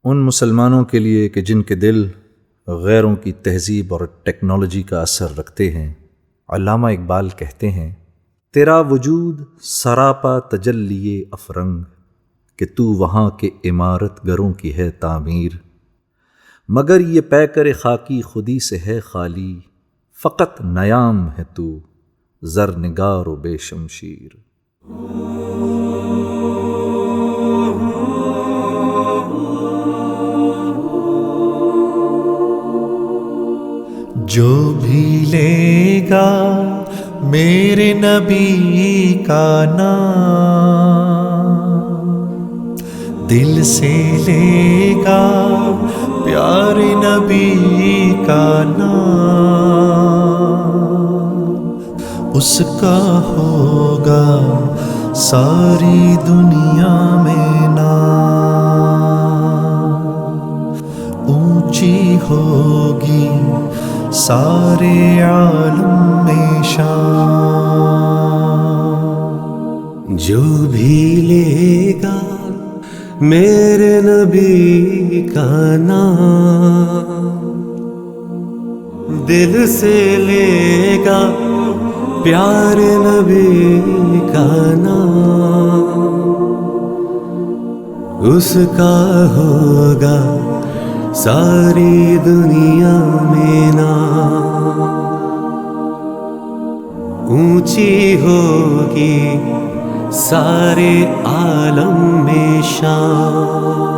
ان مسلمانوں کے لیے کہ جن کے دل غیروں کی تہذیب اور ٹیکنالوجی کا اثر رکھتے ہیں، علامہ اقبال کہتے ہیں، تیرا وجود سراپا تجلی افرنگ کہ تو وہاں کے عمارت گروں کی ہے تعمیر، مگر یہ پیکر خاکی خودی سے ہے خالی، فقط نیام ہے تو زرنگار و بے شمشیر۔ جو بھی لے گا میرے نبی کا نام، دل سے لے گا پیارے نبی کا نام، اس کا ہوگا ساری دنیا میں نام، اونچی ہوگی سارے عالم میں شان۔ جو بھی لے گا میرے نبی کا نام، دل سے لے گا پیارے نبی کا نام، اس کا ہوگا ساری دنیا میں نام، اونچی ہوگی سارے عالم میں شان۔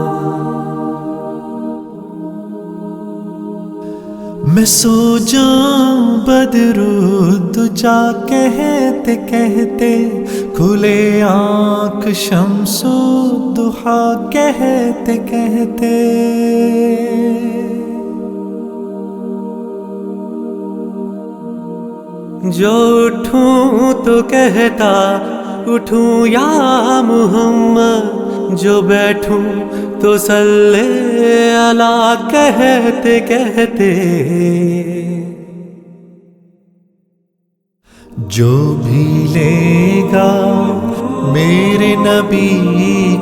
میں سو جاؤں بدرالدجا کہتے کہتے، کھلے آنکھ شمس الضحیٰ کہتے کہتے، جو اٹھوں تو کہتا اٹھوں یا محمد، جو بیٹھوں تو صلی اللہ کہتے کہتے، جو بھی لے گا میرے نبی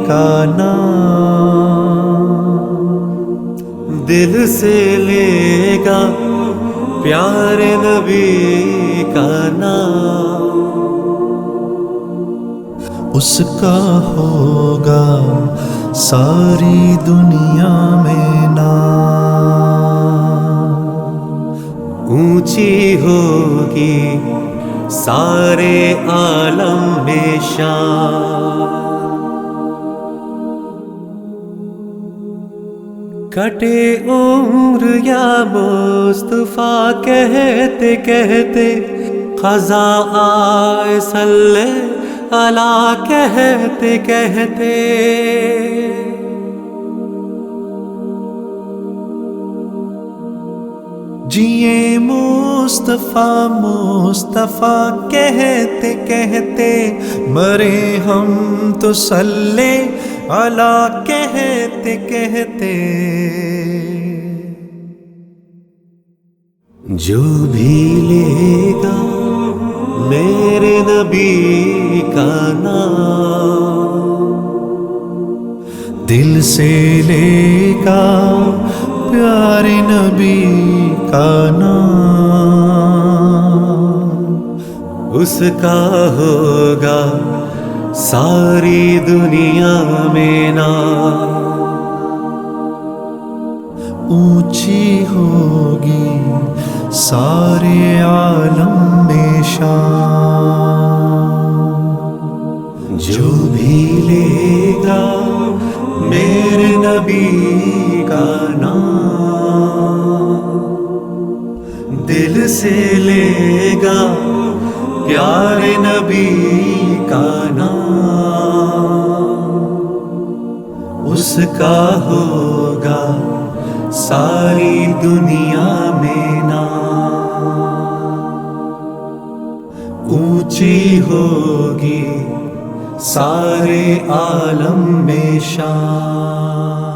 کا نام، دل سے لے گا پیارے نبی کا نام، اس کا ہوگا ساری دنیا میں نام، اونچی ہوگی سارے عالم میں شان۔ کٹے عمر یا مصطفیٰ کہتے کہتے، قضا آئے صلی اللہ کہتے کہتے، جیے مصطفیٰ مصطفیٰ کہتے کہتے، مرے ہم تو صلی اللہ کہتے کہتے، جو بھی لے گا میرے نبی کا نام، دل سے لے گا پیارے نبی کا نام، اس کا ہوگا ساری دنیا میں نام، اونچی ہوگی سارے عالم میں شان۔ جو بھی لے گا میرے نبی کا نام، دل سے لے گا پیارے نبی کا نام، اس کا ہوگا ساری دنیا میں نام، اونچی ہوگی سارے عالم میں شان۔